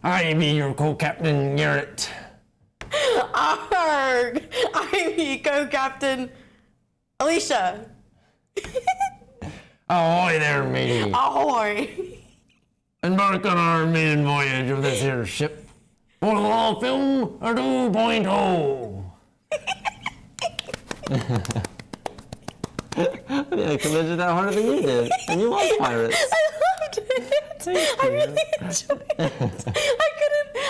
I be your co-captain, Garrett. Arg! I be co-captain, Alicia. Ahoy there, matey. Ahoy! Embark on our maiden voyage of this here ship for the law film 2.0. I committed that harder than you did, and you love pirates. I loved it. I really enjoyed it.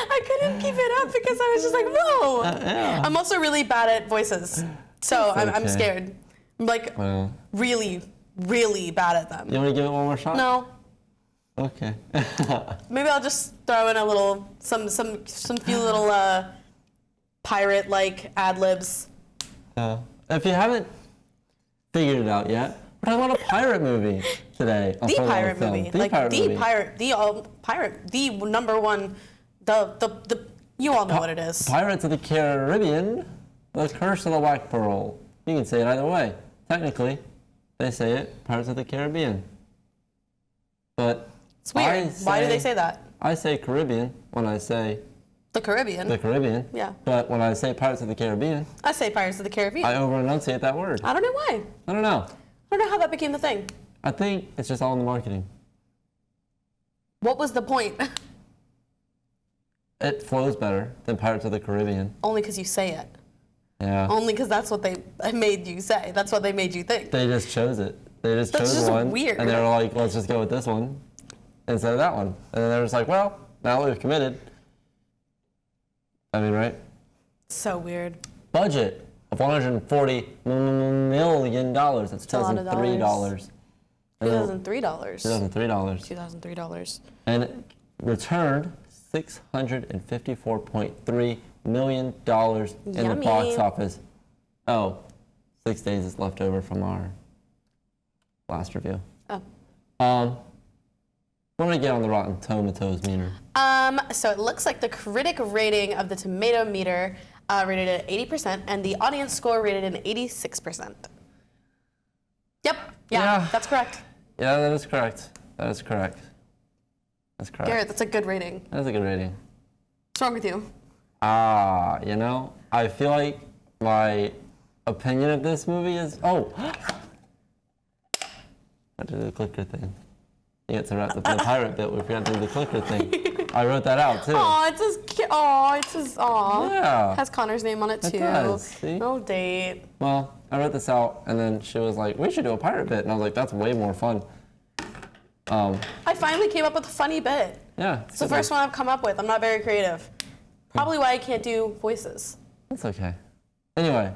I couldn't keep it up because I was just like, whoa. Yeah. I'm also really bad at voices, so That's I'm okay. scared. I'm like really, really bad at them. You want to give it one more shot? No. Okay. Maybe I'll just throw in a little, some few little pirate-like ad-libs. If you haven't figured it out yet, we're talking about a pirate movie today. The pirate movie. The pirate movie. Pirate, the number one, the you all know what it is. Pirates of the Caribbean, The Curse of the Black Pearl. You can say it either way. Technically, they say it, Pirates of the Caribbean. But it's weird. Why do they say that? I say Caribbean when I say the Caribbean. The Caribbean. Yeah. But when I say Pirates of the Caribbean, I say Pirates of the Caribbean. I over-enunciate that word. I don't know why. I don't know. I don't know how that became the thing. I think it's just all in the marketing. What was the point? It flows better than Pirates of the Caribbean. Only because you say it. Yeah. Only because that's what they made you say. That's what they made you think. They just chose it. They just That's chose just one. weird. And they were like, let's just go with this one instead of that one. And then they were just like, well, now that we've committed. I mean, right? So weird. Budget of $140 million. That's $2003. $2003. $2003. And it returned $654.3 million in the box office. Oh, 6 days is left over from our last review. Oh. What did I get on the Rotten Tomatoes meter? So it looks like the critic rating of the tomato meter rated at 80%, and the audience score rated at 86%. Yep. Yeah, that's correct. Yeah, that is correct. That's correct. Garrett, that's a good rating. That's a good rating. What's wrong with you? You know, I feel like my opinion of this movie is, I did the clicker thing. You get to wrap the pirate bit, we forgot to do the clicker thing. I wrote that out too. It says, Yeah. Has Connor's name on it too. It does, see? No date. Well, I wrote this out, and then she was like, we should do a pirate bit. And I was like, that's way more fun. I finally came up with a funny bit. Yeah. It's the first one I've come up with. I'm not very creative. Probably why I can't do voices. That's okay. Anyway,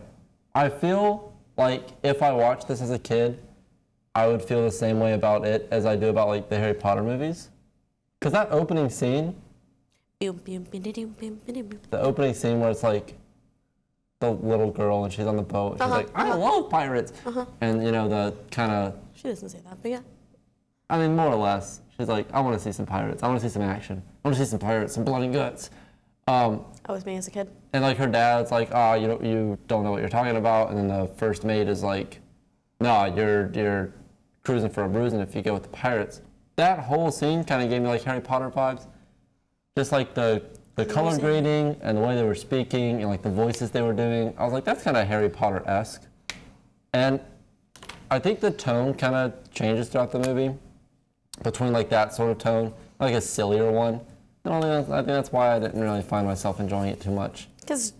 I feel like if I watched this as a kid, I would feel the same way about it as I do about like the Harry Potter movies. Because that opening scene, the opening scene where it's like the little girl and she's on the boat, she's like, I love pirates. And you know, the kind of... She doesn't say that, but yeah. I mean, more or less. She's like, I want to see some pirates. I want to see some action. I want to see some pirates, some blood and guts. That was me as a kid. And like her dad's like, you don't know what you're talking about. And then the first mate is like, no, you're cruising for a bruising if you go with the pirates. That whole scene kind of gave me like Harry Potter vibes. Just like the color grading and the way they were speaking and like the voices they were doing. I was like, that's kind of Harry Potter-esque. And I think the tone kind of changes throughout the movie between like that sort of tone, like a sillier one. I think that's why I didn't really find myself enjoying it too much. Because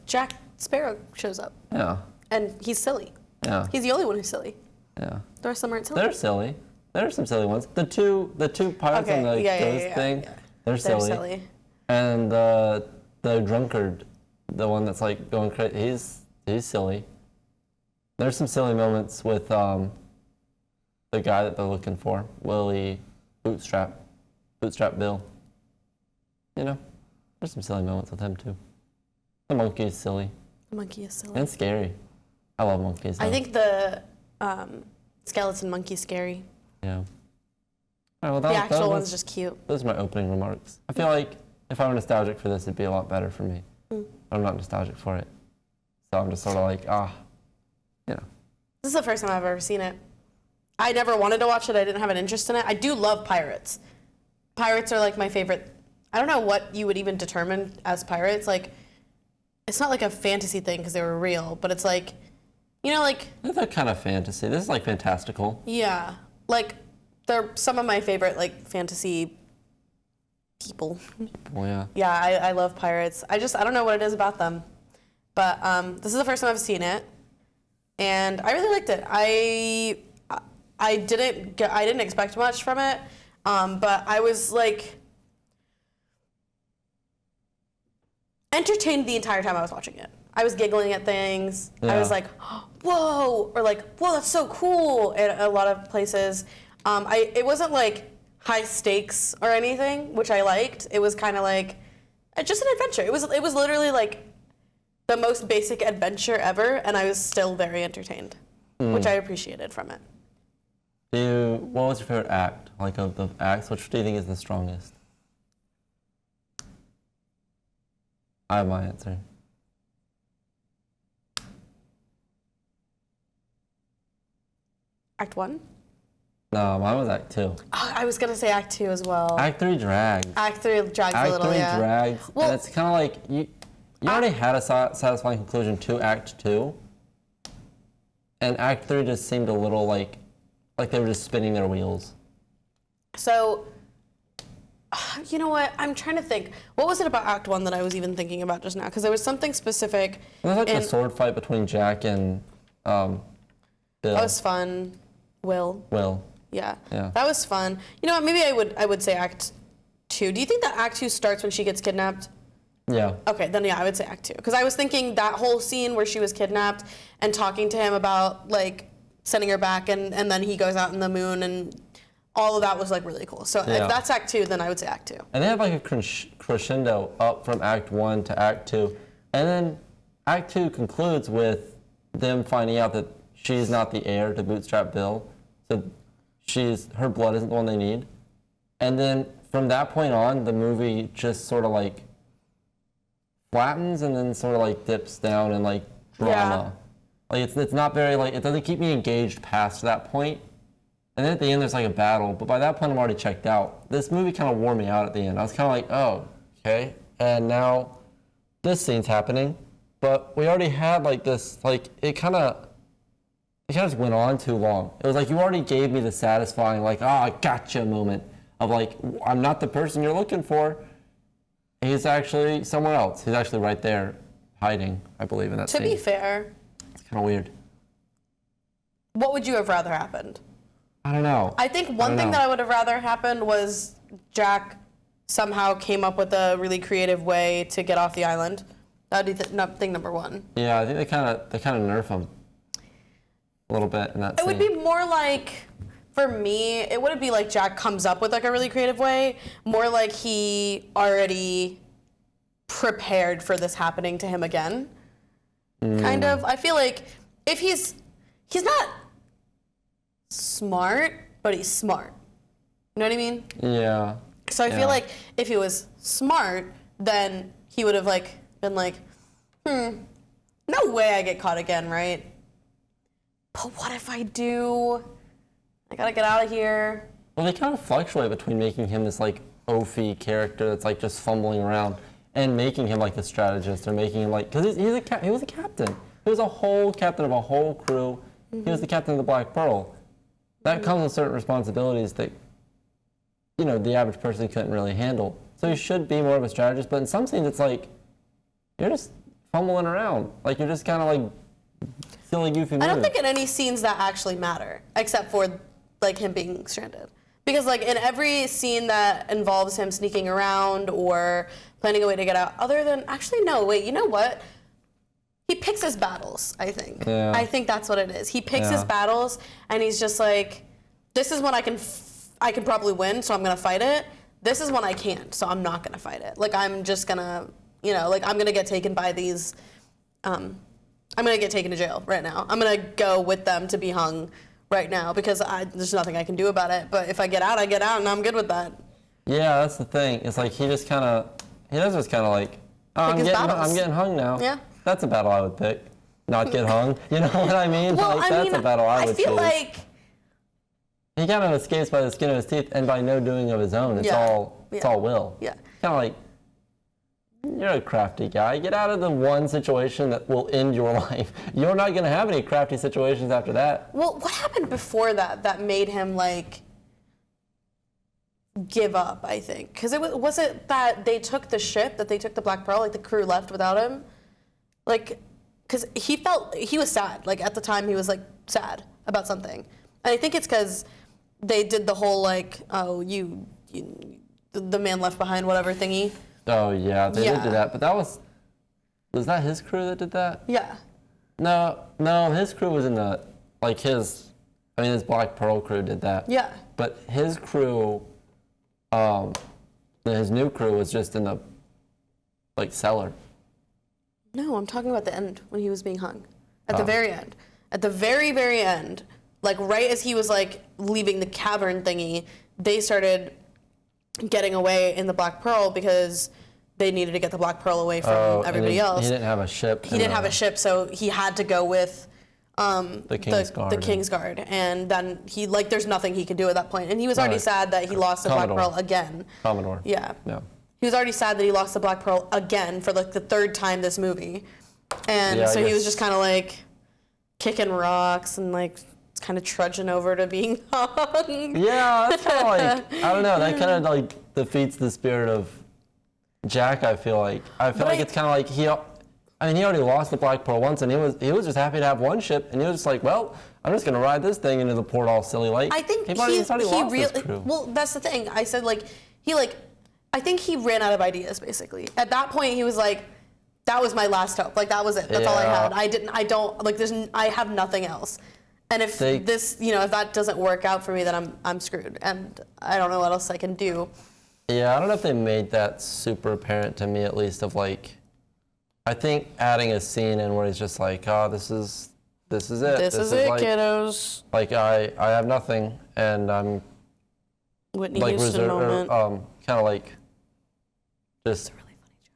Jack Sparrow shows up. Yeah. And he's silly. Yeah. He's the only one who's silly. Yeah. The rest of them aren't silly. They're silly. There are some silly ones. The two pirates on the ghost thing, they're silly. And the drunkard, the one that's like going crazy, he's silly. There's some silly moments with the guy that they're looking for, Willie Bootstrap Bill. You know, there's some silly moments with him too. The monkey is silly. And scary. I love monkeys. Though. I think the skeleton monkey's scary. Yeah. All right, well, the actual one's just cute. Those are my opening remarks. I feel like if I were nostalgic for this, it'd be a lot better for me. I'm not nostalgic for it. So I'm just sort of like, you know. This is the first time I've ever seen it. I never wanted to watch it. I didn't have an interest in it. I do love pirates. Pirates are like my favorite. I don't know what you would even determine as pirates. Like, it's not like a fantasy thing because they were real, but it's like, you know, like... They're kind of fantasy. This is like fantastical. Yeah. Like, they're some of my favorite, like, fantasy people. Well, yeah. Yeah, I love pirates. I don't know what it is about them. But this is the first time I've seen it, and I really liked it. I didn't expect much from it, but I was like entertained the entire time I was watching it. I was giggling at things. Yeah. I was like, whoa, or like, whoa, that's so cool in a lot of places. It wasn't like high stakes or anything, which I liked. It was kind of like just an adventure. It was literally like the most basic adventure ever, and I was still very entertained, which I appreciated from it. What was your favorite act? Like, of the acts, which do you think is the strongest? I have my answer. Act 1? No, mine was Act 2. Oh, I was going to say Act 2 as well. Act 3 drags. Act 3 drags a little, yeah. Act 3 drags, well, and it's kind of like, you already had a satisfying conclusion to Act 2, and Act 3 just seemed a little like they were just spinning their wheels. So, you know what? I'm trying to think. What was it about Act 1 that I was even thinking about just now? Because there was something specific. It was like the sword fight between Jack and Bill. That was fun. Will. Yeah. That was fun. You know what? Maybe I would say Act 2. Do you think that Act 2 starts when she gets kidnapped? Yeah. Okay, then yeah, I would say Act 2. Because I was thinking that whole scene where she was kidnapped and talking to him about, like, sending her back, and then he goes out in the moon, and all of that was, like, really cool. So if that's Act 2, then I would say Act 2. And they have, like, a crescendo up from Act 1 to Act 2. And then Act 2 concludes with them finding out that she's not the heir to Bootstrap Bill. So her blood isn't the one they need. And then from that point on, the movie just sort of, like, flattens and then sort of like dips down in like drama. Like it's not very like, it doesn't keep me engaged past that point. And then at the end there's like a battle, but by that point I'm already checked out. This movie kind of wore me out at the end. I was kind of like, oh, okay. And now this scene's happening, but we already had like this, like it kind of just went on too long. It was like you already gave me the satisfying like, oh, I gotcha moment of like, I'm not the person you're looking for. He's actually somewhere else. He's actually right there, hiding, I believe, in that scene. To be fair, it's kind of weird. What would you have rather happened? I don't know. I think one thing that I would have rather happened was Jack somehow came up with a really creative way to get off the island. That would be thing number one. Yeah, I think they kind of nerf him a little bit in that scene. It would be more like, for me, it wouldn't be like Jack comes up with like a really creative way. More like he already prepared for this happening to him again. Kind of. I feel like if he's not smart, but he's smart. You know what I mean? Yeah. So I feel like if he was smart, then he would have like been like, no way I get caught again, right? But what if I do? I gotta get out of here. Well, they kind of fluctuate between making him this like oafy character that's like just fumbling around and making him like a strategist, or making him like, because he was a captain. He was a whole captain of a whole crew. He was the captain of the Black Pearl. That comes with certain responsibilities that, you know, the average person couldn't really handle. So he should be more of a strategist, but in some scenes it's like, you're just fumbling around. Like you're just kind of like silly, goofy moves. I don't think in any scenes that actually matter, except for like him being stranded. Because like in every scene that involves him sneaking around or planning a way to get out, other than, actually no, wait, you know what? He picks his battles, I think. Yeah. I think that's what it is. He picks his battles and he's just like, this is when I can probably win, so I'm gonna fight it. This is when I can't, so I'm not gonna fight it. Like I'm just gonna, you know, like I'm gonna get taken by these, I'm gonna get taken to jail right now. I'm gonna go with them to be hung right now because there's nothing I can do about it. But if I get out, and I'm good with that. Yeah, that's the thing. It's like he does just kind of like, oh, I'm getting hung now. Yeah. That's a battle I would pick. Not get hung. You know what I mean? Well, like, that's a battle I would choose. I feel like he kind of escapes by the skin of his teeth and by no doing of his own. It's all It's all Will. Yeah. Kind of like, you're a crafty guy. Get out of the one situation that will end your life. You're not going to have any crafty situations after that. Well, what happened before that made him like give up? I think because was it that they took the ship, that they took the Black Pearl, like the crew left without him, like because he was sad. Like at the time, he was like sad about something, and I think it's because they did the whole like, oh, the man left behind, whatever thingy. Oh yeah, they did do that, but was that his crew that did that? Yeah. No, his crew was in his Black Pearl crew did that. Yeah. But his crew, his new crew was just in the, cellar. No, I'm talking about the end when he was being hung. At the very end. At the very, very end, like right as he was like leaving the cavern thingy, they started getting away in the Black Pearl because they needed to get the Black Pearl away from everybody else. He didn't have a ship. He didn't have a ship, so he had to go with the Kingsguard. The Kingsguard, and then there's nothing he could do at that point. And he was already sad that he lost the Black Pearl again. Commodore. Yeah. Yeah. He was already sad that he lost the Black Pearl again for like the third time this movie, and so he was just kind of like kicking rocks and like kind of trudging over to being hung. Yeah, that's kind of like, I don't know, that kind of like defeats the spirit of Jack, I feel like. I feel like it's kind of like he already lost the Black Pearl once, and he was just happy to have one ship, and he was just like, well, I'm just gonna ride this thing into the port all silly like. I think he lost his crew. Well, that's the thing. I said I think he ran out of ideas basically. At that point, he was like, that was my last hope. Like that was it. That's all I had. I have nothing else. And if if that doesn't work out for me, then I'm screwed, and I don't know what else I can do. Yeah, I don't know if they made that super apparent to me, at least, of like, I think adding a scene in where he's just like, oh, this is it. This is it, like, kiddos. Like I have nothing, and I'm Whitney Houston moment. Kind of like just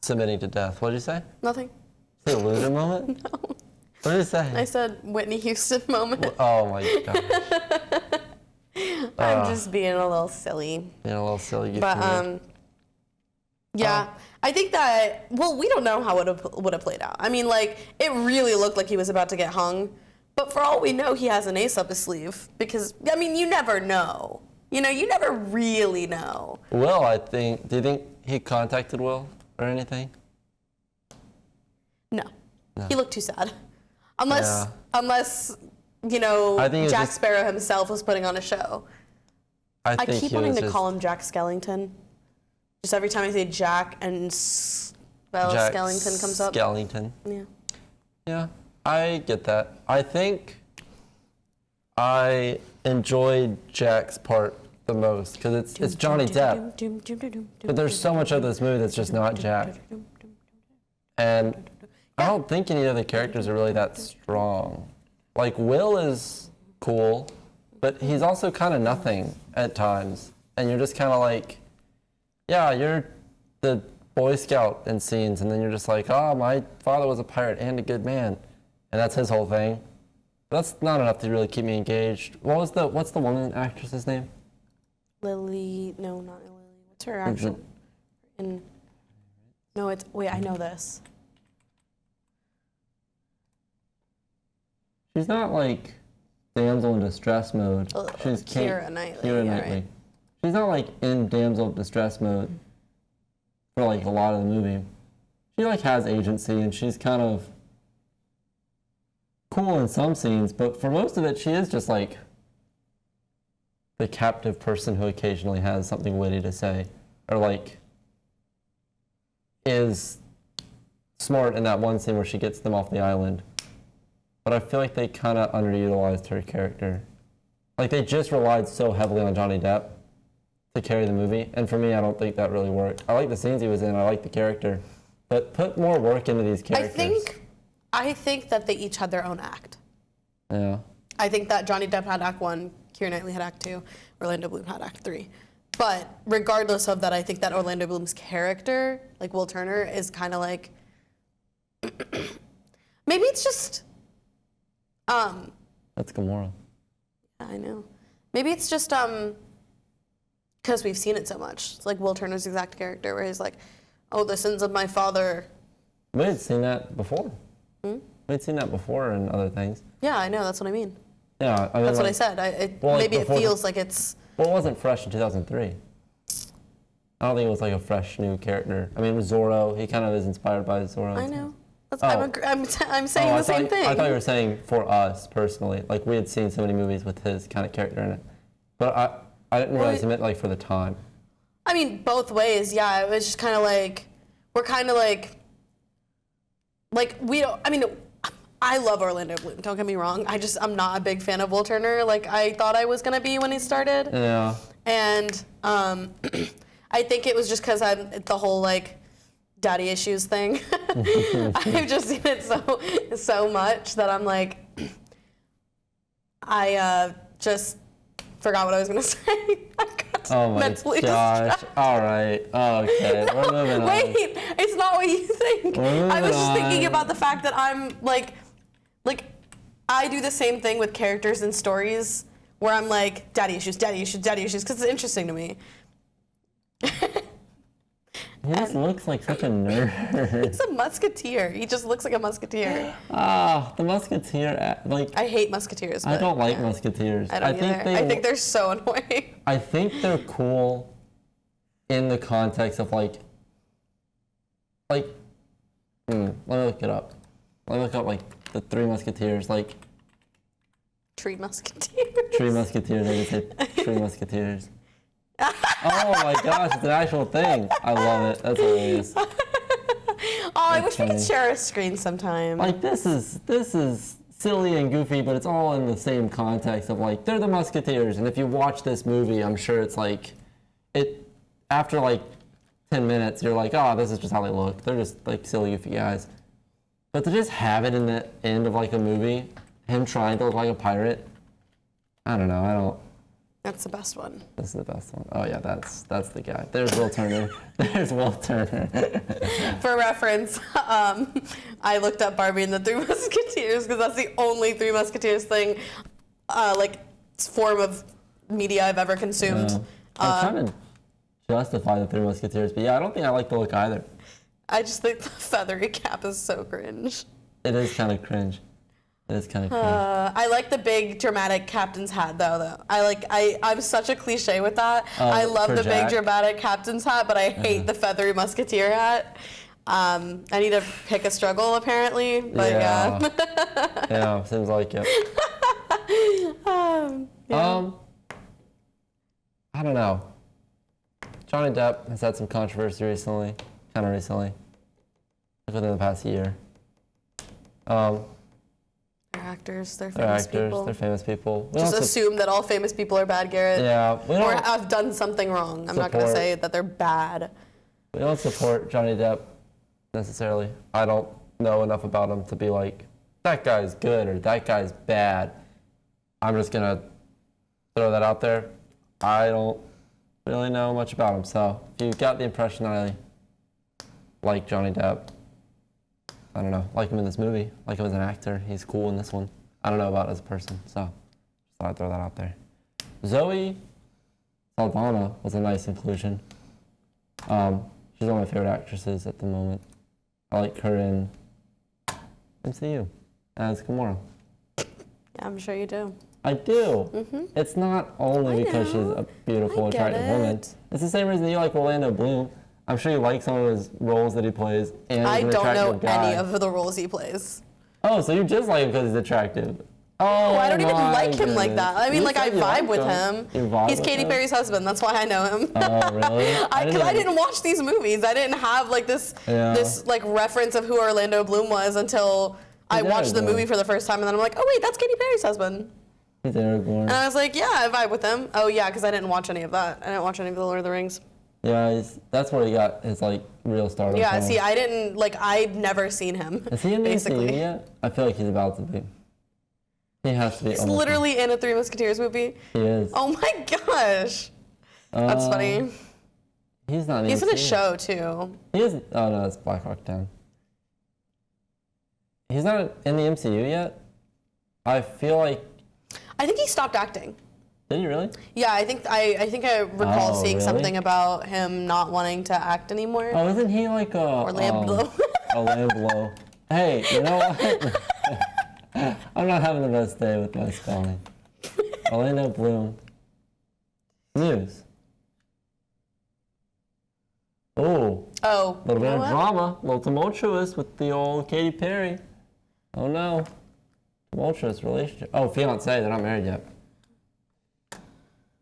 submitting to death. What did you say? Nothing. Is it a loser moment? No. What did you say? I said Whitney Houston moment. Oh my gosh. I'm just being a little silly. Being a little silly. But yeah, I think that, well, we don't know how it would have played out. I mean, like, it really looked like he was about to get hung. But for all we know, he has an ace up his sleeve. Because, I mean, you never know. You never really know. Will, do you think he contacted Will or anything? No. He looked too sad. Unless Jack Sparrow himself was putting on a show. I keep wanting to call him Jack Skellington. Just every time I say Jack and Skellington comes up. Skellington. Yeah. Yeah, I get that. I think I enjoyed Jack's part the most because it's Johnny Depp. But there's so much of this movie that's just not Jack. And I don't think any of the characters are really that strong. Like, Will is cool, but he's also kind of nothing at times. And you're just kind of like, yeah, you're the Boy Scout in scenes, and then you're just like, oh, my father was a pirate and a good man. And that's his whole thing. But that's not enough to really keep me engaged. What's the woman actress's name? Lily, no, not Lily. What's her actual? I know this. She's not like damsel in distress mode. She's Keira Knightley. Keira Knightley. Right. She's not like in damsel in distress mode for like a lot of the movie. She like has agency and she's kind of cool in some scenes, but for most of it, she is just like the captive person who occasionally has something witty to say, or like is smart in that one scene where she gets them off the island. But I feel like they kind of underutilized her character. Like, they just relied so heavily on Johnny Depp to carry the movie. And for me, I don't think that really worked. I like the scenes he was in. I like the character. But put more work into these characters. I think that they each had their own act. Yeah. I think that Johnny Depp had Act 1, Keira Knightley had Act 2, Orlando Bloom had Act 3. But regardless of that, I think that Orlando Bloom's character, like Will Turner, is kind of like... maybe it's just... That's Gamora. I know. Maybe it's just Because we've seen it so much. It's like Will Turner's exact character where he's like, oh, the sins of my father. We had seen that before. We'd seen that before in other things. Yeah, I know. That's what I mean. Yeah, I mean, That's what I said. Maybe it feels like it's... Well, it wasn't fresh in 2003. I don't think it was like a fresh new character. I mean, it was Zorro. He kind of is inspired by Zorro. I know. I'm saying the same thing. I thought you were saying for us personally. Like, we had seen so many movies with his kind of character in it. But I didn't realize he meant like for the time. I mean, both ways, yeah. It was just kind of like, we're kind of like we don't, I mean, I love Orlando Bloom, don't get me wrong. I'm not a big fan of Will Turner like I thought I was going to be when he started. Yeah. And I think it was just because the whole like daddy issues thing. I've just seen it so much that I'm like, I just forgot what I was going to say. Oh my gosh. All right. Okay. We're moving on. Wait, it's not what you think. I was just thinking about the fact that I'm like I do the same thing with characters and stories where I'm like, daddy issues, because it's interesting to me. He just looks like such a nerd. He's a musketeer. He just looks like a musketeer. The musketeer, like... I hate musketeers. I don't like musketeers. I don't either. I think they're so annoying. I think they're cool in the context of like, let me look it up. Let me look up like the Three Musketeers, like... Tree Musketeers. Tree Musketeers, I just said Tree Musketeers. Oh my gosh, it's an actual thing. I love it. That's hilarious. I wish we could share a screen sometime. Like this is silly and goofy, but it's all in the same context of like they're the Musketeers. And if you watch this movie, I'm sure it's like after like 10 minutes, you're like, oh, this is just how they look. They're just like silly, goofy guys. But to just have it in the end of like a movie, him trying to look like a pirate, I don't know. That's the best one. This is the best one. Oh yeah, that's the guy. There's Will Turner. There's Will Turner. For reference, I looked up Barbie and the Three Musketeers because that's the only Three Musketeers thing, form of media I've ever consumed. I'm trying to justify the Three Musketeers, but yeah, I don't think I like the look either. I just think the feathery cap is so cringe. It is kind of cringe. I like the big dramatic captain's hat though. I'm such a cliche with that. I love the big dramatic captain's hat, but I hate the feathery musketeer hat. I need to pick a struggle apparently, but yeah. Yeah, seems like it. I don't know. Johnny Depp has had some controversy recently, like within the past year. They're actors. They're famous people. We just assume that all famous people are bad, Garrett. Yeah. Or have done something wrong. I'm not going to say that they're bad. We don't support Johnny Depp necessarily. I don't know enough about him to be like, that guy's good or that guy's bad. I'm just going to throw that out there. I don't really know much about him. So if you got the impression that I like Johnny Depp, I don't know, like him in this movie, like him as an actor. He's cool in this one. I don't know about as a person, so just thought I'd throw that out there. Zoe Saldana was a nice inclusion. She's one of my favorite actresses at the moment. I like her in MCU as Gamora. Yeah, I'm sure you do. I do. Mm-hmm. It's not only because she's a beautiful, attractive woman. It's the same reason you like Orlando Bloom. I'm sure you like some of his roles that he plays. And I don't know any of the roles he plays. Oh, so you just like him because he's attractive. Oh, I don't even like him like that. I mean, I vibe with him. He's Katy Perry's husband. That's why I know him. Oh, really? Because I didn't watch these movies. I didn't have this reference of who Orlando Bloom was until I watched the movie for the first time, and then I'm like, oh wait, that's Katy Perry's husband. He's Aragorn. And I was like, yeah, I vibe with him. Oh yeah, because I didn't watch any of that. I didn't watch any of the Lord of the Rings. Yeah, that's where he got his real stardom. Yeah, see, I didn't I've never seen him. Is he in the MCU yet? I feel like he's about to be. He has to be. He's literally in a Three Musketeers movie. He is. Oh my gosh, that's funny. He's not. He's in a show too. He is. Oh no, that's Black Hawk Down. He's not in the MCU yet. I feel like. I think he stopped acting. Did he really? Yeah, I think I recall seeing really? something about him not wanting to act anymore. Oh, isn't he like a... Orlando. Orlando. Hey, you know what? I'm not having the best day with my spelling. Orlando Bloom. News. Oh. Oh. A little bit you know of what? drama. A little tumultuous with the old Katy Perry. Oh no. Tumultuous relationship. Oh, fiance. They're not married yet.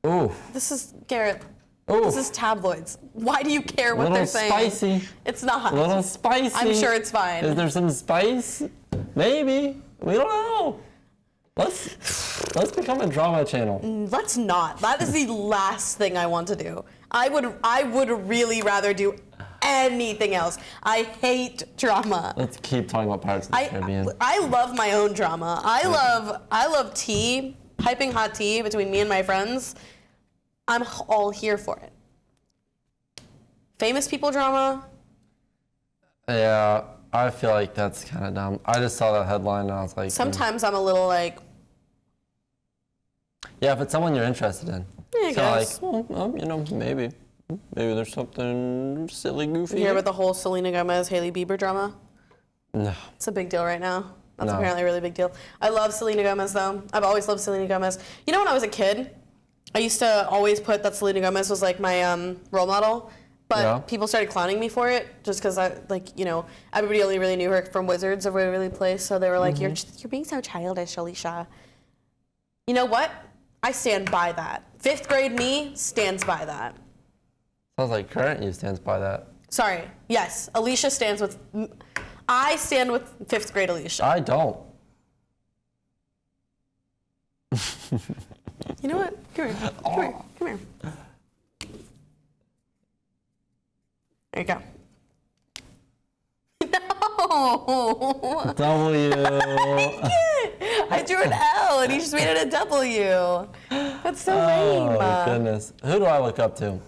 Ooh. This is Garrett. Ooh. This is tabloids. Why do you care what they're saying? Spicy. It's not. A little spicy. I'm sure it's fine. Is there some spice? Maybe. We don't know. Let's become a drama channel. Let's not. That is the last thing I want to do. I would really rather do anything else. I hate drama. Let's keep talking about Pirates of the Caribbean. I love my own drama. I love tea, piping hot tea between me and my friends. I'm all here for it. Famous people drama. Yeah, I feel like that's kind of dumb. I just saw that headline and I was like... Sometimes I'm a little like... Yeah, if it's someone you're interested in. Yeah, I guess. Like, well, you know, maybe there's something silly, goofy. You hear about the whole Selena Gomez, Hailey Bieber drama? No. It's a big deal right now. That's No. apparently a really big deal. I love Selena Gomez, though. I've always loved Selena Gomez. You know, when I was a kid, I used to always put that Selena Gomez was like my role model, but Yeah. people started clowning me for it just because everybody only really knew her from Wizards of Waverly Place, so they were like, you're being so childish, Alicia. You know what? I stand by that. 5th grade me stands by that. Sounds like current you stands by that. Sorry. Yes, Alicia stands with... I stand with 5th grade Alicia. I don't. You know what? Come here. Come here. There you go. No. W. I drew an L and he just made it a W. That's so lame. Oh, my goodness. Who do I look up to?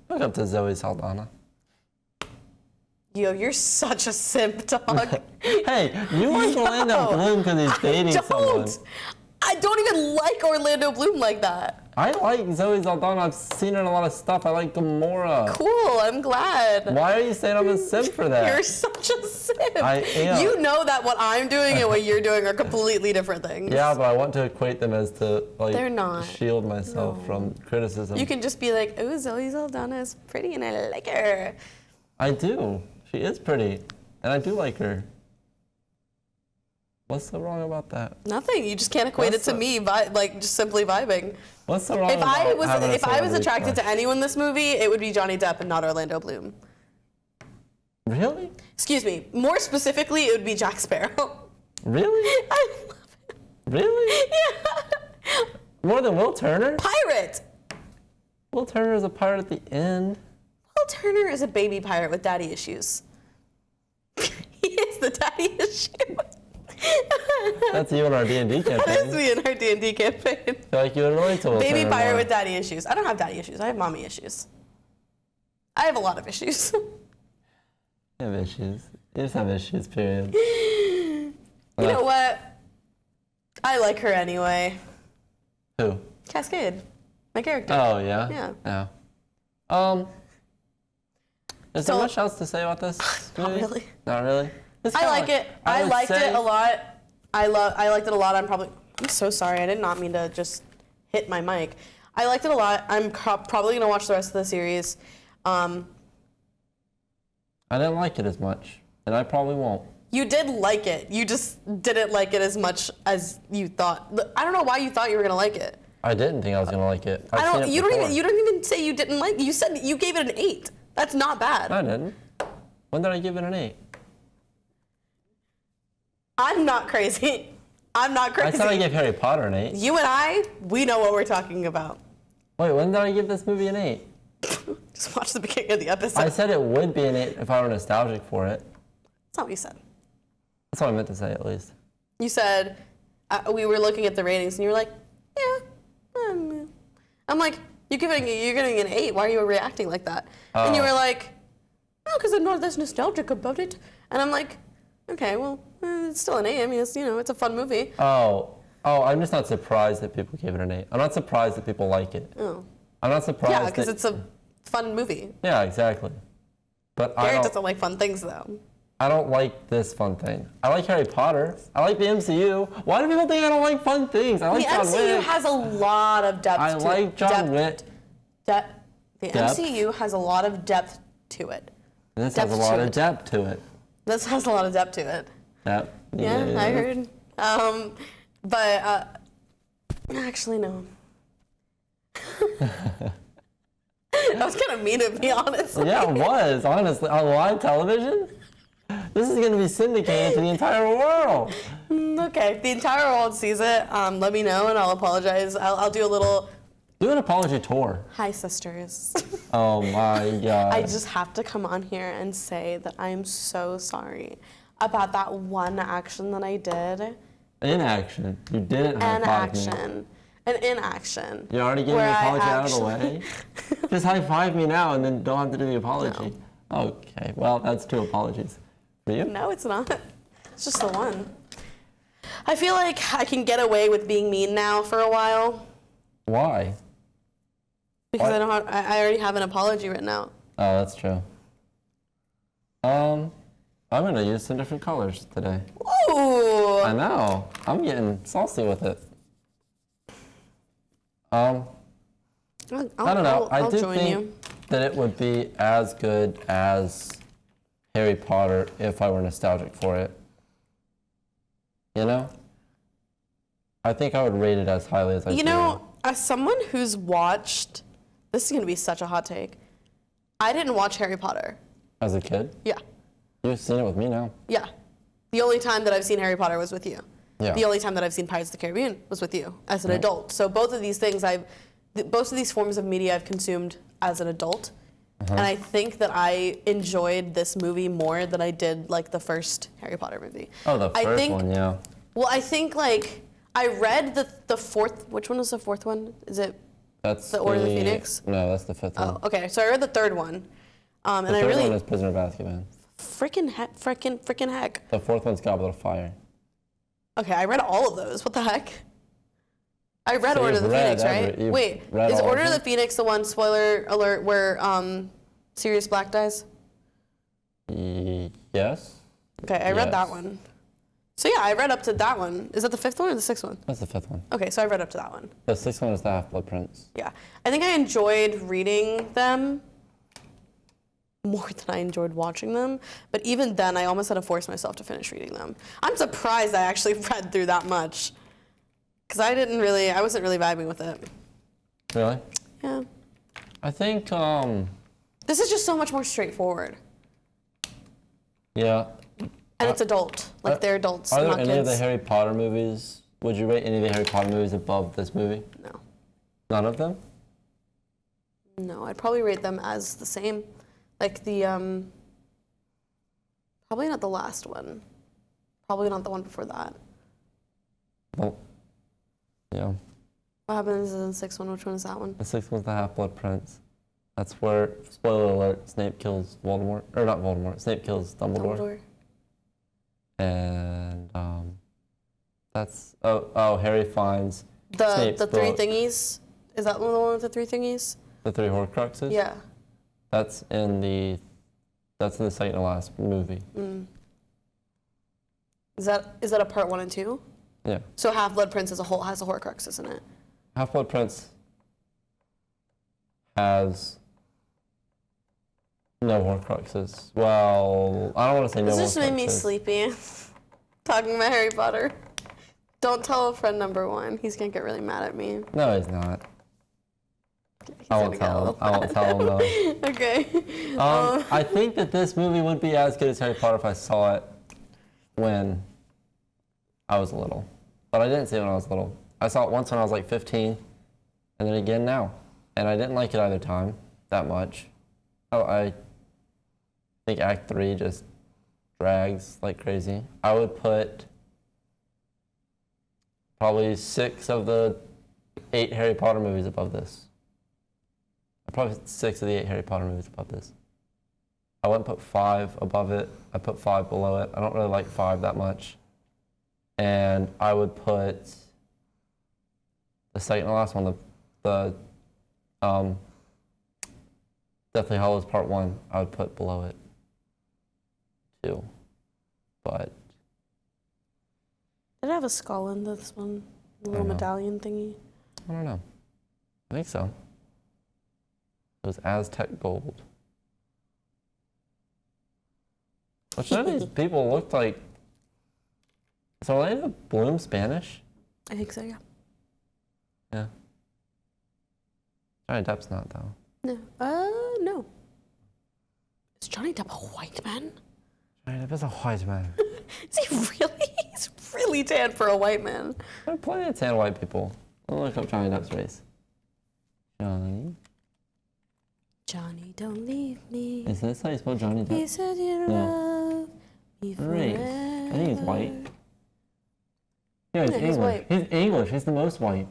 I look up to Zoe Saldana. Yo, you're such a simp, dog. Hey, you like Orlando Bloom because he's dating someone. I don't even like Orlando Bloom like that. I like Zoe Saldana. I've seen her in a lot of stuff. I like Gamora. Cool, I'm glad. Why are you saying I'm a simp for that? You're such a simp. I am. You know that what I'm doing and what you're doing are completely different things. Yeah, but I want to equate them as to They're not. shield myself from criticism. You can just be like, oh, Zoe Saldana is pretty and I like her. I do. She is pretty, and I do like her. What's so wrong about that? Nothing. You just can't equate it to me by just simply vibing. What's so wrong If about I was having a if I was celebrity attracted to crush? anyone in this movie, it would be Johnny Depp and not Orlando Bloom. Really? Excuse me. More specifically, it would be Jack Sparrow. Really? I love it. Really? Yeah. More than Will Turner? Pirate. Will Turner is a pirate at the end. Will Turner is a baby pirate with daddy issues. He is the daddy issue. That's you in our D&D campaign. That is me in our D&D campaign. I feel like you would relate to Will Baby Turner pirate more. with daddy issues. I don't have daddy issues. I have mommy issues. I have a lot of issues. You have issues. You just have issues, period. You know what? I like her anyway. Who? Cascade. My character. Oh, yeah? Yeah. Yeah. Is there So- much else to say about this Not movie? really. Not really? It's I kinda like it. I would liked say- it a lot. I liked it a lot. I'm so sorry. I did not mean to just hit my mic. I liked it a lot. I'm probably gonna watch the rest of the series. I didn't like it as much, and I probably won't. You did like it. You just didn't like it as much as you thought. I don't know why you thought you were gonna like it. I didn't think I was gonna like it. I I've don't. seen it You don't before. even. You don't even say you didn't like. You said you gave it an 8. That's not bad. I didn't. When did I give it an 8? I'm not crazy. I'm not I crazy. said I gave Harry Potter an 8. You and we know what we're talking about. Wait, when did I give this movie an 8? Just watch the beginning of the episode. I said it would be an 8 if I were nostalgic for it. That's not what you said. That's what I meant to say, at least. You said we were looking at the ratings, and you were like, "Yeah." I'm like, you're giving an 8. Why are you reacting like that? And you were like, "Oh, because I'm not this nostalgic about it." And I'm like, "Okay, well, it's still an 8. I mean, it's a fun movie." Oh, Oh, I'm just not surprised that people gave it an 8. I'm not surprised that people like it. Oh. I'm not surprised. Yeah, because it's a fun movie. Yeah, exactly. But Garrett doesn't like fun things, though. I don't like this fun thing. I like Harry Potter. I like the MCU. Why do people think I don't like fun things? I like The John MCU Wick. has a lot of depth I to like it. John Wick. The Depth? MCU has a lot of depth to it. This has a lot of depth to it. This has a lot of depth to it. Yep. Yeah, I heard. But actually, no. That was kind of mean to be honest. Yeah, it was, honestly. On live television? This is going to be syndicated to the entire world. Okay, if the entire world sees it, let me know and I'll apologize. I'll do a little... Do an apology tour. Hi, sisters. Oh my God. I just have to come on here and say that I am so sorry about that one action that I did. Inaction. You didn't high five me. An inaction. You already gave me the apology out of the way? Just high five me now and then don't have to do the apology. No. Okay, well, that's 2 apologies. For you? No, it's not. It's just the one. I feel like I can get away with being mean now for a while. Why? Because I already have an apology written out. Oh, that's true. I'm gonna use some different colors today. Ooh! I know. I'm getting saucy with it. I don't know. I do think that it would be as good as Harry Potter if I were nostalgic for it. You know? I think I would rate it as highly as I do. You know, as someone who's watched, this is going to be such a hot take. I didn't watch Harry Potter. As a kid? Yeah. You've seen it with me now. Yeah. The only time that I've seen Harry Potter was with you. Yeah. The only time that I've seen Pirates of the Caribbean was with you as an adult. So both of these things both of these forms of media I've consumed as an adult. And I think that I enjoyed this movie more than I did like the first Harry Potter movie. Oh, the first one, yeah. Well, I think like I read the fourth. Which one was the fourth one? Is it? That's the Order of the Phoenix? No, that's the 5th one. Oh, okay. So I read the third one, and The I third really one is Prisoner of Azkaban. freaking heck. The 4th one's Goblet of Fire. Okay, I read all of those. What the heck? I read So Order of you've the read Phoenix, right? you've Wait, read is all of Order of the them? Phoenix the one, spoiler alert, where Sirius Black dies? Yes. Okay, I read that Yes. one. So yeah, I read up to that one. Is that the 5th one or the 6th one? That's the 5th one. Okay, so I read up to that one. The 6th one is the Half-Blood Prince. Yeah. I think I enjoyed reading them more than I enjoyed watching them. But even then, I almost had to force myself to finish reading them. I'm surprised I actually read through that much. Because I wasn't really vibing with it. Really? Yeah. I think, This is just so much more straightforward. yeah. And it's adult. Like, they're adults, Are there not any kids. of the Harry Potter movies, would you rate any of the Harry Potter movies above this movie? No. None of them? No, I'd probably rate them as the same. Like the, probably not the last one. Probably not the one before that. Well, yeah. What happens in the 6th one? Which one is that one? The 6th one's the Half-Blood Prince. That's where, spoiler alert, Snape kills Voldemort. Or not Voldemort, Snape kills Dumbledore. And, that's, Harry finds Snape's The 3 book. thingies? Is that the one with the 3 thingies? The 3 Horcruxes? Yeah. That's in the second to last movie. Is that a part 1 and 2? Yeah. So Half-Blood Prince as a whole has a Horcrux, isn't it? Half-Blood Prince has no Horcruxes. Well, I don't want to say no Horcruxes. This just made me sleepy. Talking about Harry Potter. Don't tell a friend number 1. He's gonna get really mad at me. No, he's not. He's I won't tell him. I won't tell him though. Okay. I think that this movie would be as good as Harry Potter if I saw it when I was little. But I didn't see it when I was little. I saw it once when I was like 15, and then again now. And I didn't like it either time that much. Oh, I think Act 3 just drags like crazy. I would put probably 6 of the 8 Harry Potter movies above this. I'd probably put 6 of the 8 Harry Potter movies above this. I wouldn't put 5 above it. I put 5 below it. I don't really like 5 that much. And I would put the second to last one, the Deathly Hallows Part 1, I would put below it too. But did it have a skull in this one? A little medallion thingy? I don't know. I think so. It was Aztec gold. Which none of these people looked like. Is Orlando Bloom Spanish? I think so, yeah. Yeah. Johnny Depp's not, though. No. No. Is Johnny Depp a white man? Johnny Depp is a white man. Is he really? He's really tan for a white man. There are plenty of tan white people. I'll look up Johnny Depp's race. Johnny, don't leave me. Is this how you spell Johnny Depp? He said you love me Race. forever. I think he's white. Yeah, he's Yeah, he's English. white. He's English. He's the most white.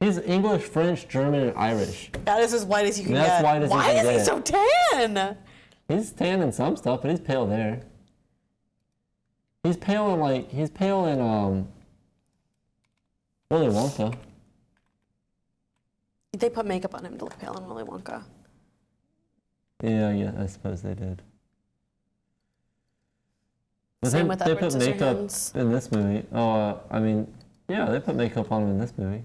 He's English, French, German, and Irish. That is as white as you can That's get. white as you Why can is he get. so tan? He's tan in some stuff, but he's pale there. He's pale in Willy Wonka. They put makeup on him to look pale in Willy Wonka. Yeah, I suppose they did. But Same with they Edward put makeup Scissorhands. in this movie. Yeah, they put makeup on him in this movie.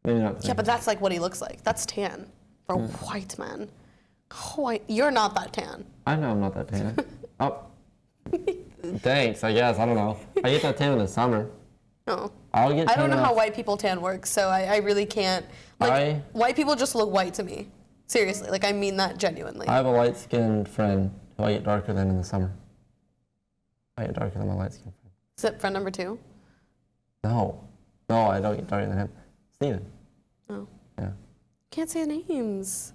Maybe not. Yeah, but that's like what he looks like. That's tan for a white man. White. You're not that tan. I know I'm not that tan. Oh, thanks. I guess I don't know. I get that tan in the summer. No. I'll get. I don't tan know how off- white people tan works, so I really can't. Like, white people just look white to me. Seriously, like I mean that genuinely. I have a light-skinned friend who I get darker than in the summer. I get darker than my light-skinned friend. Is that friend number 2? No, I don't get darker than him. Steven. Oh. Yeah. Can't say names.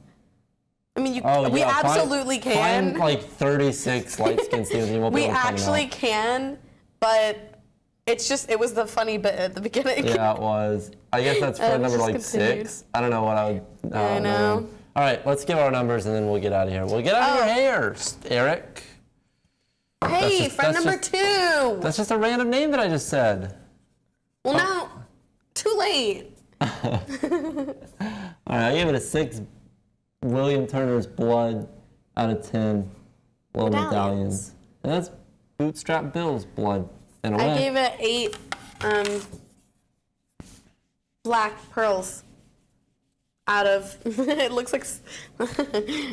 I mean, we yeah, absolutely can. Find like 36 light-skinned Stevens. You won't be We able to find them actually out. can, but it was the funny bit at the beginning. Yeah, it was. I guess that's friend number just like continued. 6. I don't know what I would. I know. All right, let's give our numbers and then we'll get out of here. We'll get out of your hair, Eric. Hey, friend number 2. That's just a random name that I just said. Well, now, too late. All right, I gave it a 6 William Turner's blood out of 10 little medallions. And that's Bootstrap Bill's blood in a way. I gave it 8 black pearls out of, it looks like,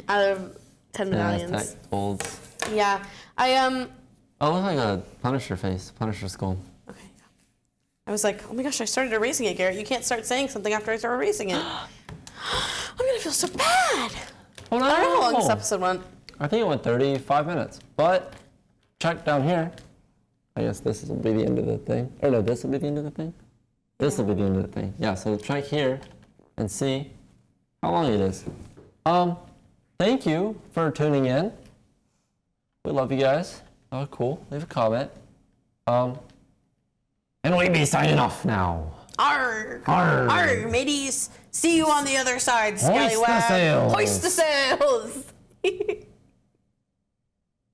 out of 10 medallions. Aztec golds. Yeah, I Oh, it looks like a Punisher face, Punisher skull. okay. I was like, oh my gosh, I started erasing it, Garrett. You can't start saying something after I start erasing it. I'm gonna feel so bad. Oh no! I don't know how long this episode went. I think it went 35 minutes, but check down here. I guess this will be the end of the thing. Or no, this will be the end of the thing? This will be the end of the thing. Yeah, so check here and see how long it is. Thank you for tuning in. We love you guys. Oh, cool. Leave a comment. And we be signing off now. Arr! Arr. Arr, mateys. See you on the other side, Hoist the scallywag. sails. Hoist the sails.